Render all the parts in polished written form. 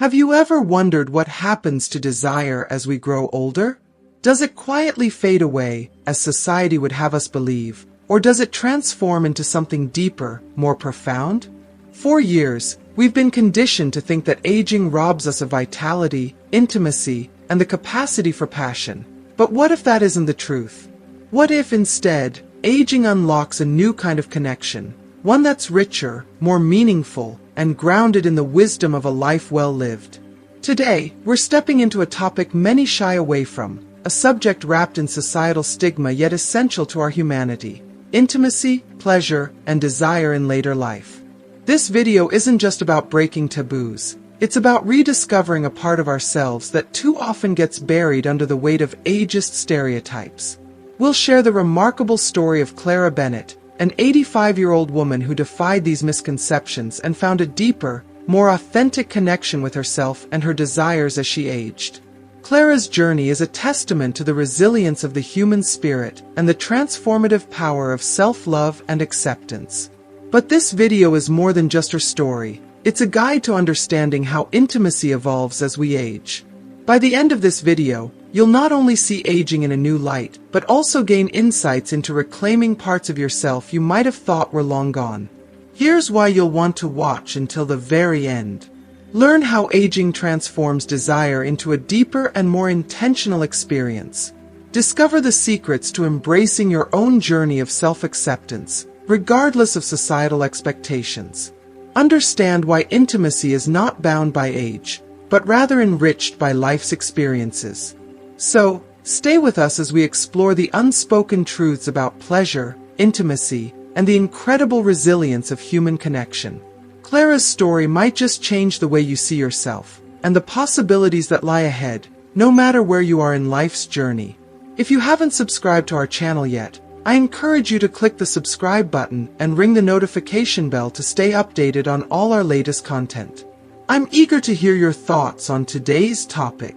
Have you ever wondered what happens to desire as we grow older? Does it quietly fade away, as society would have us believe, or does it transform into something deeper, more profound? For years, we've been conditioned to think that aging robs us of vitality, intimacy, and the capacity for passion. But what if that isn't the truth? What if instead, aging unlocks a new kind of connection, one that's richer, more meaningful, and grounded in the wisdom of a life well lived? Today, we're stepping into a topic many shy away from, a subject wrapped in societal stigma yet essential to our humanity: intimacy, pleasure, and desire in later life. This video isn't just about breaking taboos. It's about rediscovering a part of ourselves that too often gets buried under the weight of ageist stereotypes. We'll share the remarkable story of Clara Bennett, an 85-year-old woman who defied these misconceptions and found a deeper, more authentic connection with herself and her desires as she aged. Clara's journey is a testament to the resilience of the human spirit and the transformative power of self-love and acceptance. But this video is more than just her story. It's a guide to understanding how intimacy evolves as we age. By the end of this video, you'll not only see aging in a new light, but also gain insights into reclaiming parts of yourself you might have thought were long gone. Here's why you'll want to watch until the very end. Learn how aging transforms desire into a deeper and more intentional experience. Discover the secrets to embracing your own journey of self-acceptance, regardless of societal expectations. Understand why intimacy is not bound by age, but rather enriched by life's experiences. So, stay with us as we explore the unspoken truths about pleasure, intimacy, and the incredible resilience of human connection. Clara's story might just change the way you see yourself, and the possibilities that lie ahead, no matter where you are in life's journey. If you haven't subscribed to our channel yet, I encourage you to click the subscribe button and ring the notification bell to stay updated on all our latest content. I'm eager to hear your thoughts on today's topic.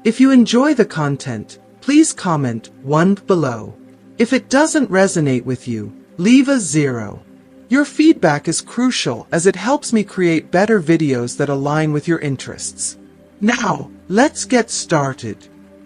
If you enjoy the content, please comment 1 below. If it doesn't resonate with you, leave a 0. Your feedback is crucial as it helps me create better videos that align with your interests. Now, let's get started.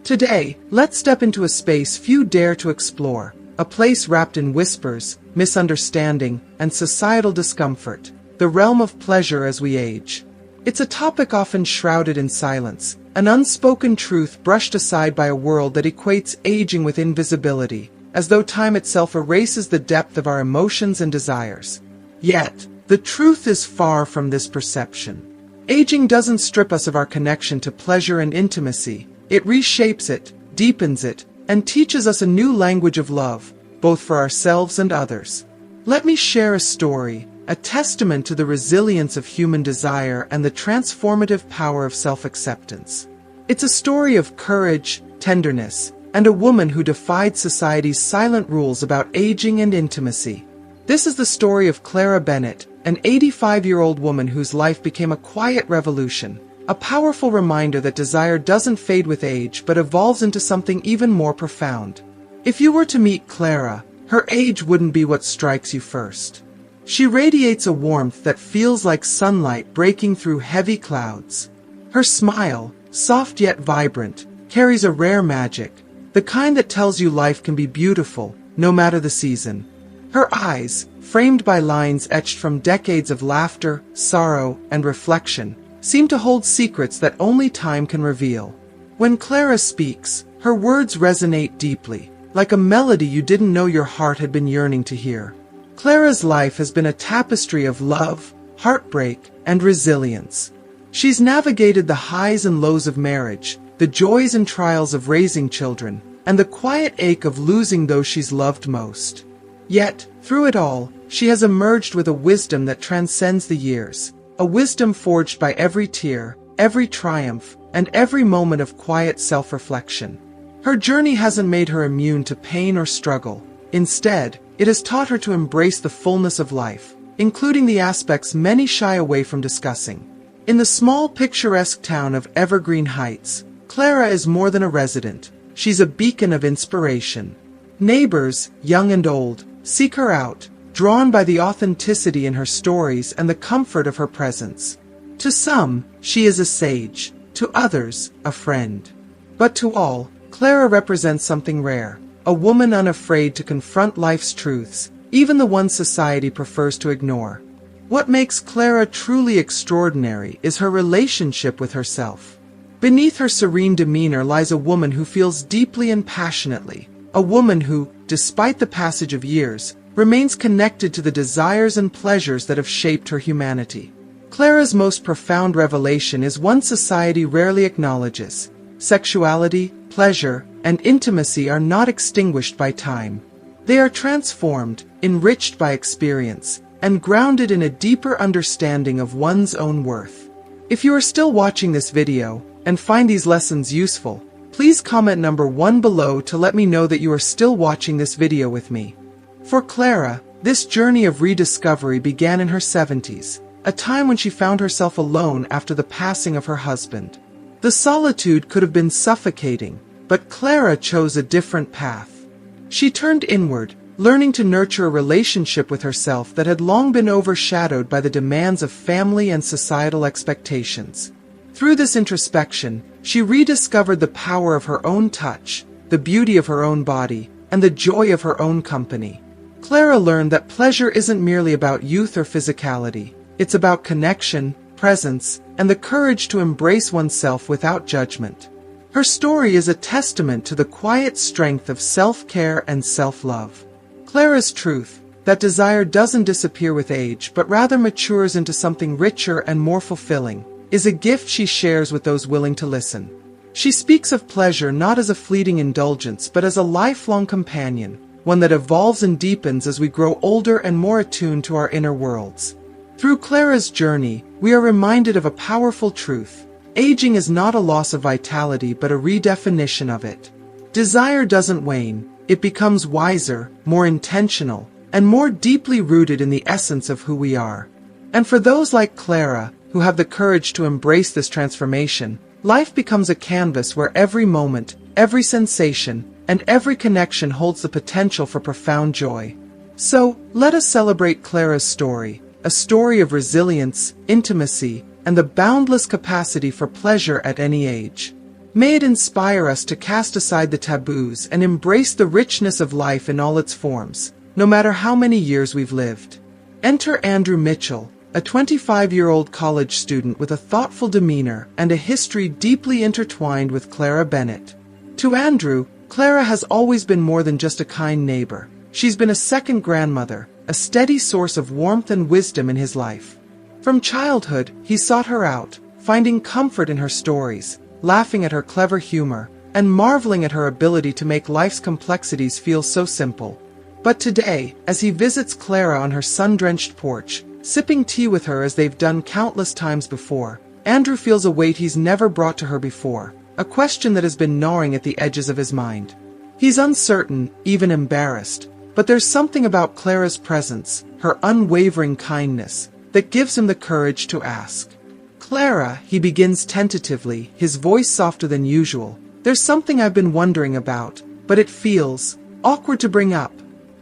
Today, let's step into a space few dare to explore, a place wrapped in whispers, misunderstanding, and societal discomfort, the realm of pleasure as we age. It's a topic often shrouded in silence, an unspoken truth brushed aside by a world that equates aging with invisibility, as though time itself erases the depth of our emotions and desires. Yet, the truth is far from this perception. Aging doesn't strip us of our connection to pleasure and intimacy. It reshapes it, deepens it, and teaches us a new language of love, both for ourselves and others. Let me share a story, a testament to the resilience of human desire and the transformative power of self-acceptance. It's a story of courage, tenderness, and a woman who defied society's silent rules about aging and intimacy. This is the story of Clara Bennett, an 85-year-old woman whose life became a quiet revolution, a powerful reminder that desire doesn't fade with age but evolves into something even more profound. If you were to meet Clara, her age wouldn't be what strikes you first. She radiates a warmth that feels like sunlight breaking through heavy clouds. Her smile, soft yet vibrant, carries a rare magic, the kind that tells you life can be beautiful, no matter the season. Her eyes, framed by lines etched from decades of laughter, sorrow, and reflection, seem to hold secrets that only time can reveal. When Clara speaks, her words resonate deeply, like a melody you didn't know your heart had been yearning to hear. Clara's life has been a tapestry of love, heartbreak, and resilience. She's navigated the highs and lows of marriage, the joys and trials of raising children, and the quiet ache of losing those she's loved most. Yet, through it all, she has emerged with a wisdom that transcends the years, a wisdom forged by every tear, every triumph, and every moment of quiet self-reflection. Her journey hasn't made her immune to pain or struggle. Instead, it has taught her to embrace the fullness of life, including the aspects many shy away from discussing. In the small picturesque town of Evergreen Heights, Clara is more than a resident. She's a beacon of inspiration. Neighbors, young and old, seek her out, drawn by the authenticity in her stories and the comfort of her presence. To some, she is a sage, to others, a friend. But to all, Clara represents something rare, a woman unafraid to confront life's truths, even the ones society prefers to ignore. What makes Clara truly extraordinary is her relationship with herself. Beneath her serene demeanor lies a woman who feels deeply and passionately, a woman who, despite the passage of years, remains connected to the desires and pleasures that have shaped her humanity. Clara's most profound revelation is one society rarely acknowledges. Sexuality, pleasure, and intimacy are not extinguished by time. They are transformed, enriched by experience, and grounded in a deeper understanding of one's own worth. If you are still watching this video and find these lessons useful, please comment number 1 below to let me know that you are still watching this video with me. For Clara, this journey of rediscovery began in her 70s, a time when she found herself alone after the passing of her husband. The solitude could have been suffocating, but Clara chose a different path. She turned inward, learning to nurture a relationship with herself that had long been overshadowed by the demands of family and societal expectations. Through this introspection, she rediscovered the power of her own touch, the beauty of her own body, and the joy of her own company. Clara learned that pleasure isn't merely about youth or physicality. It's about connection, presence, and the courage to embrace oneself without judgment. Her story is a testament to the quiet strength of self-care and self-love. Clara's truth, that desire doesn't disappear with age but rather matures into something richer and more fulfilling, is a gift she shares with those willing to listen. She speaks of pleasure not as a fleeting indulgence but as a lifelong companion, one that evolves and deepens as we grow older and more attuned to our inner worlds. Through Clara's journey, we are reminded of a powerful truth. Aging is not a loss of vitality but a redefinition of it. Desire doesn't wane, it becomes wiser, more intentional, and more deeply rooted in the essence of who we are. And for those like Clara, who have the courage to embrace this transformation, life becomes a canvas where every moment, every sensation, and every connection holds the potential for profound joy. So, let us celebrate Clara's story. A story of resilience, intimacy, and the boundless capacity for pleasure at any age. May it inspire us to cast aside the taboos and embrace the richness of life in all its forms, no matter how many years we've lived. Enter Andrew Mitchell, a 25-year-old college student with a thoughtful demeanor and a history deeply intertwined with Clara Bennett. To Andrew, Clara has always been more than just a kind neighbor. She's been a second grandmother, a steady source of warmth and wisdom in his life. From childhood, he sought her out, finding comfort in her stories, laughing at her clever humor, and marveling at her ability to make life's complexities feel so simple. But today, as he visits Clara on her sun-drenched porch, sipping tea with her as they've done countless times before, Andrew feels a weight he's never brought to her before, a question that has been gnawing at the edges of his mind. He's uncertain, even embarrassed, but there's something about Clara's presence, her unwavering kindness, that gives him the courage to ask. Clara, he begins tentatively, his voice softer than usual. There's something I've been wondering about, but it feels awkward to bring up.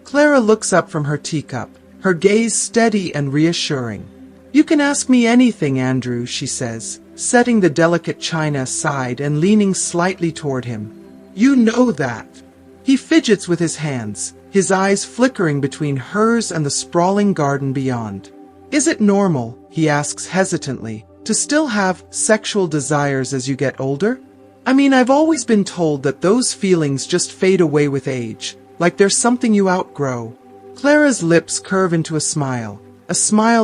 Clara looks up from her teacup, her gaze steady and reassuring. You can ask me anything, Andrew, she says, setting the delicate china aside and leaning slightly toward him. You know that. He fidgets with his hands, his eyes flickering between hers and the sprawling garden beyond. Is it normal, he asks hesitantly, to still have sexual desires as you get older? I mean, I've always been told that those feelings just fade away with age, like there's something you outgrow. Clara's lips curve into a smile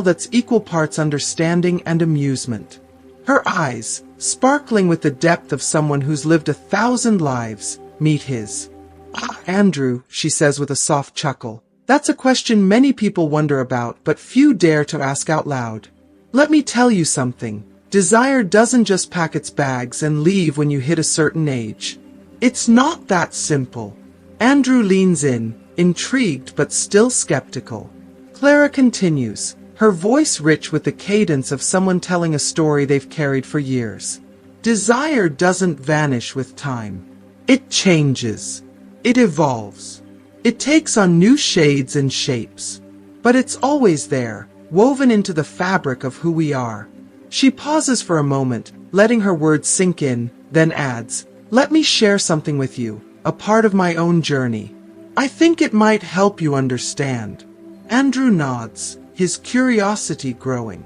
that's equal parts understanding and amusement. Her eyes, sparkling with the depth of someone who's lived 1,000 lives, meet his. Ah, Andrew, she says with a soft chuckle, that's a question many people wonder about, but few dare to ask out loud. Let me tell you something. Desire doesn't just pack its bags and leave when you hit a certain age. It's not that simple. Andrew leans in, intrigued but still skeptical. Clara continues, her voice rich with the cadence of someone telling a story they've carried for years. Desire doesn't vanish with time. It changes. It evolves. It takes on new shades and shapes. But it's always there, woven into the fabric of who we are. She pauses for a moment, letting her words sink in, then adds, "Let me share something with you, a part of my own journey. I think it might help you understand." Andrew nods, his curiosity growing.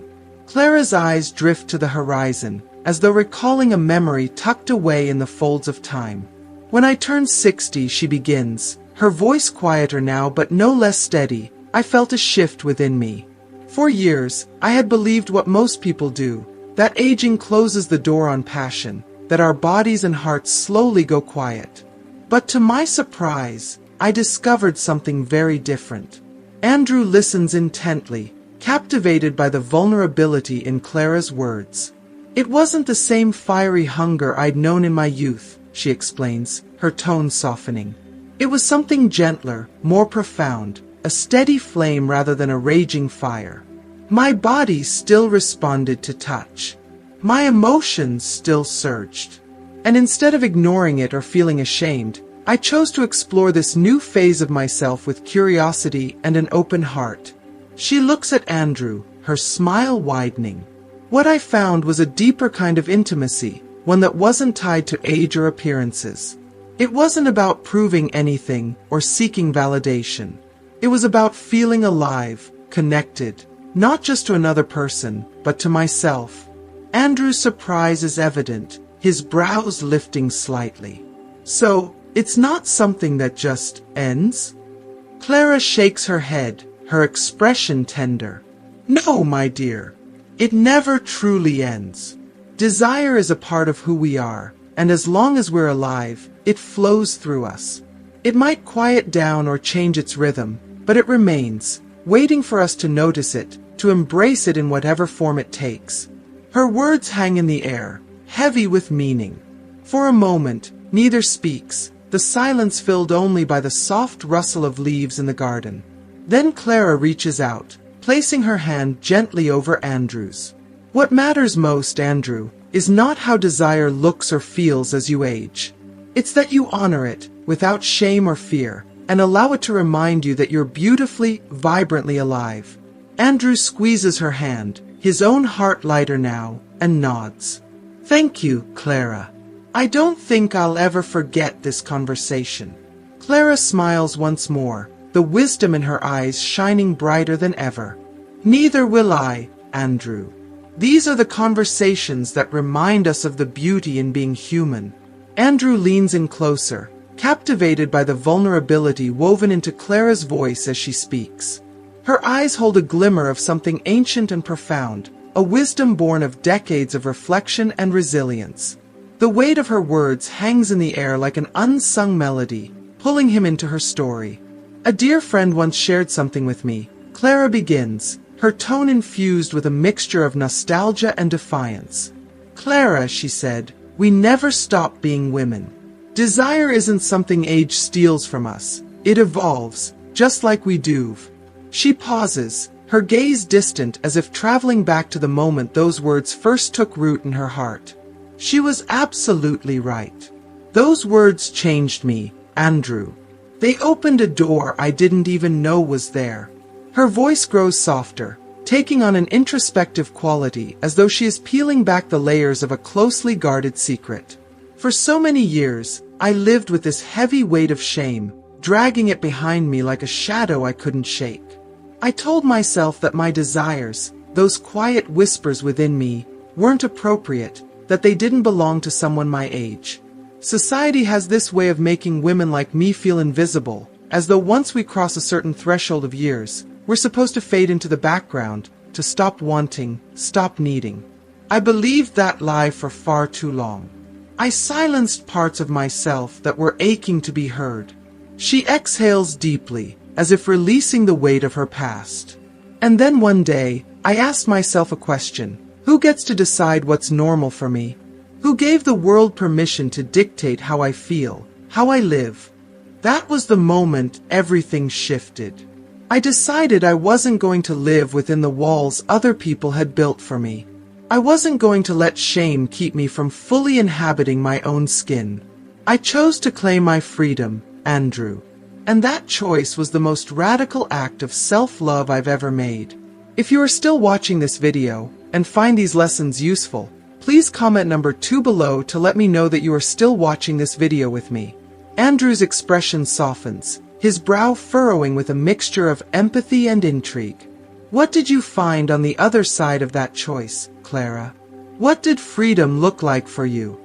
Clara's eyes drift to the horizon, as though recalling a memory tucked away in the folds of time. "When I turned 60, she begins, her voice quieter now but no less steady. I felt a shift within me. For years, I had believed what most people do, that aging closes the door on passion, that our bodies and hearts slowly go quiet. But to my surprise, I discovered something very different." Andrew listens intently, captivated by the vulnerability in Clara's words. "It wasn't the same fiery hunger I'd known in my youth," she explains, her tone softening. "It was something gentler, more profound, a steady flame rather than a raging fire. My body still responded to touch. My emotions still surged. And instead of ignoring it or feeling ashamed, I chose to explore this new phase of myself with curiosity and an open heart." She looks at Andrew, her smile widening. "What I found was a deeper kind of intimacy, one that wasn't tied to age or appearances. It wasn't about proving anything or seeking validation. It was about feeling alive, connected, not just to another person, but to myself." Andrew's surprise is evident, his brows lifting slightly. "So, it's not something that just ends?" Clara shakes her head, her expression tender. "No, my dear. It never truly ends. Desire is a part of who we are, and as long as we're alive, it flows through us. It might quiet down or change its rhythm, but it remains, waiting for us to notice it, to embrace it in whatever form it takes." Her words hang in the air, heavy with meaning. For a moment, neither speaks, the silence filled only by the soft rustle of leaves in the garden. Then Clara reaches out, placing her hand gently over Andrew's. "What matters most, Andrew, is not how desire looks or feels as you age. It's that you honor it, without shame or fear, and allow it to remind you that you're beautifully, vibrantly alive." Andrew squeezes her hand, his own heart lighter now, and nods. "Thank you, Clara. I don't think I'll ever forget this conversation." Clara smiles once more, the wisdom in her eyes shining brighter than ever. "Neither will I, Andrew. These are the conversations that remind us of the beauty in being human." Andrew leans in closer, captivated by the vulnerability woven into Clara's voice as she speaks. Her eyes hold a glimmer of something ancient and profound, a wisdom born of decades of reflection and resilience. The weight of her words hangs in the air like an unsung melody, pulling him into her story. "A dear friend once shared something with me," Clara begins, her tone infused with a mixture of nostalgia and defiance. "Clara," she said, "we never stop being women. Desire isn't something age steals from us. It evolves, just like we do." She pauses, her gaze distant as if traveling back to the moment those words first took root in her heart. She was absolutely right. Those words changed me, Andrew. They opened a door I didn't even know was there. Her voice grows softer, taking on an introspective quality as though she is peeling back the layers of a closely guarded secret. "For so many years, I lived with this heavy weight of shame, dragging it behind me like a shadow I couldn't shake. I told myself that my desires, those quiet whispers within me, weren't appropriate, that they didn't belong to someone my age. Society has this way of making women like me feel invisible, as though once we cross a certain threshold of years, we're supposed to fade into the background, to stop wanting, stop needing. I believed that lie for far too long. I silenced parts of myself that were aching to be heard." She exhales deeply, as if releasing the weight of her past. "And then one day, I asked myself a question. Who gets to decide what's normal for me? Who gave the world permission to dictate how I feel, how I live?" That was the moment everything shifted. I decided I wasn't going to live within the walls other people had built for me. I wasn't going to let shame keep me from fully inhabiting my own skin. I chose to claim my freedom, Andrew. And that choice was the most radical act of self-love I've ever made. If you are still watching this video, and find these lessons useful, please comment number 2 below to let me know that you are still watching this video with me. Andrew's expression softens, his brow furrowing with a mixture of empathy and intrigue. What did you find on the other side of that choice, Clara? What did freedom look like for you?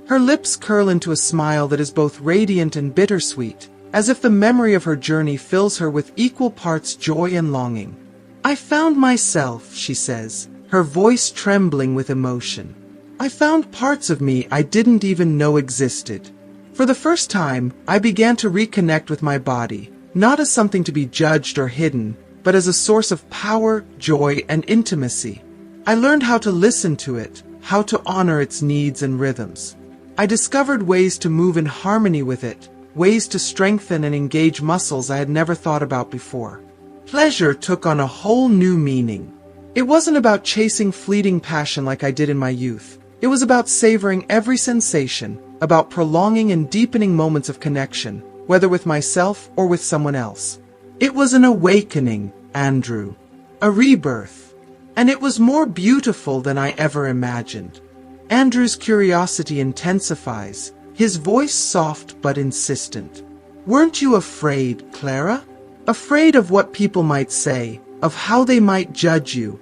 Her lips curl into a smile that is both radiant and bittersweet, as if the memory of her journey fills her with equal parts joy and longing. I found myself, she says, her voice trembling with emotion. I found parts of me I didn't even know existed. For the first time, I began to reconnect with my body, not as something to be judged or hidden, but as a source of power, joy, and intimacy. I learned how to listen to it, how to honor its needs and rhythms. I discovered ways to move in harmony with it, ways to strengthen and engage muscles I had never thought about before. Pleasure took on a whole new meaning. It wasn't about chasing fleeting passion like I did in my youth. It was about savoring every sensation, about prolonging and deepening moments of connection, whether with myself or with someone else. It was an awakening, Andrew. A rebirth. And it was more beautiful than I ever imagined. Andrew's curiosity intensifies, his voice soft but insistent. Weren't you afraid, Clara? Afraid of what people might say, of how they might judge you?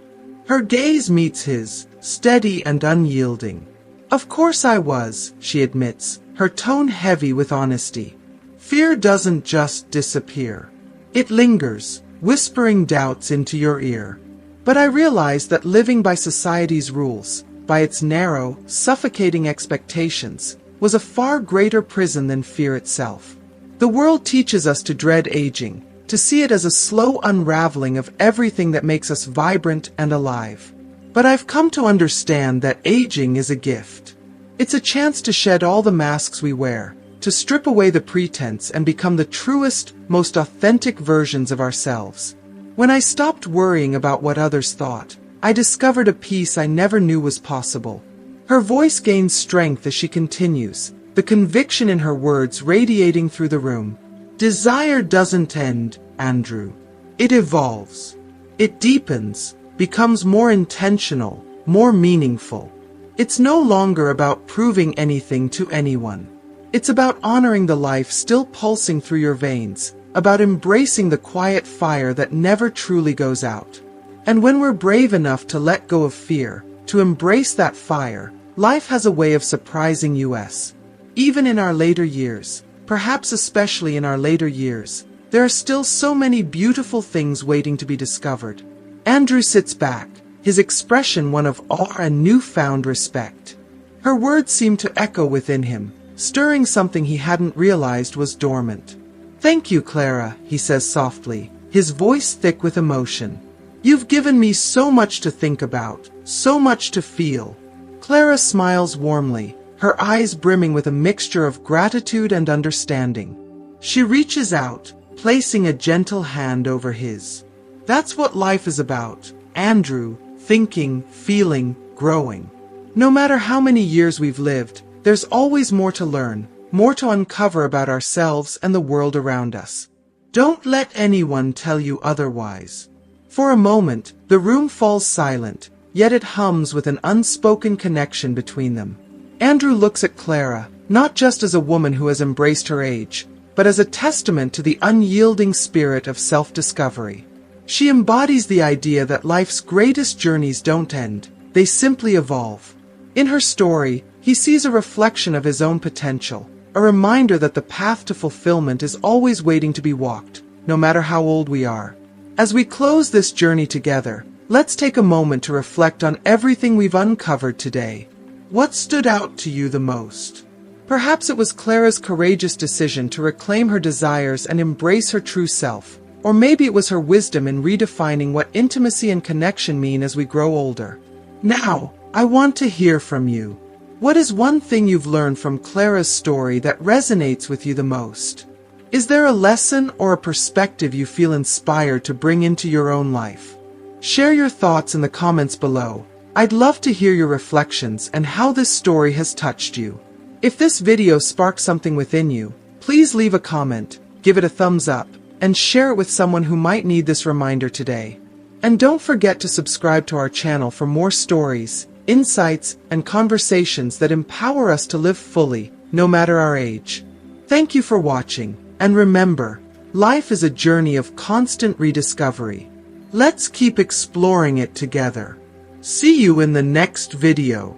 Her gaze meets his, steady and unyielding. Of course I was, she admits, her tone heavy with honesty. Fear doesn't just disappear. It lingers, whispering doubts into your ear. But I realized that living by society's rules, by its narrow, suffocating expectations, was a far greater prison than fear itself. The world teaches us to dread aging, to see it as a slow unraveling of everything that makes us vibrant and alive. But I've come to understand that aging is a gift. It's a chance to shed all the masks we wear, to strip away the pretense and become the truest, most authentic versions of ourselves. When I stopped worrying about what others thought, I discovered a peace I never knew was possible. Her voice gains strength as she continues, the conviction in her words radiating through the room. Desire doesn't end, Andrew. It evolves. It deepens, becomes more intentional, more meaningful. It's no longer about proving anything to anyone. It's about honoring the life still pulsing through your veins, about embracing the quiet fire that never truly goes out. And when we're brave enough to let go of fear, to embrace that fire, life has a way of surprising us. Even in our later years, perhaps especially in our later years, there are still so many beautiful things waiting to be discovered. Andrew sits back, his expression one of awe and newfound respect. Her words seem to echo within him, stirring something he hadn't realized was dormant. Thank you, Clara, he says softly, his voice thick with emotion. You've given me so much to think about, so much to feel. Clara smiles warmly, her eyes brimming with a mixture of gratitude and understanding. She reaches out, placing a gentle hand over his. That's what life is about, Andrew, thinking, feeling, growing. No matter how many years we've lived, there's always more to learn, more to uncover about ourselves and the world around us. Don't let anyone tell you otherwise. For a moment, the room falls silent, yet it hums with an unspoken connection between them. Andrew looks at Clara, not just as a woman who has embraced her age, but as a testament to the unyielding spirit of self-discovery. She embodies the idea that life's greatest journeys don't end, they simply evolve. In her story, he sees a reflection of his own potential, a reminder that the path to fulfillment is always waiting to be walked, no matter how old we are. As we close this journey together, let's take a moment to reflect on everything we've uncovered today. What stood out to you the most? Perhaps it was Clara's courageous decision to reclaim her desires and embrace her true self, or maybe it was her wisdom in redefining what intimacy and connection mean as we grow older. Now, I want to hear from you. What is one thing you've learned from Clara's story that resonates with you the most? Is there a lesson or a perspective you feel inspired to bring into your own life? Share your thoughts in the comments below. I'd love to hear your reflections and how this story has touched you. If this video sparked something within you, please leave a comment, give it a thumbs up, and share it with someone who might need this reminder today. And don't forget to subscribe to our channel for more stories, insights, and conversations that empower us to live fully, no matter our age. Thank you for watching, and remember, life is a journey of constant rediscovery. Let's keep exploring it together. See you in the next video.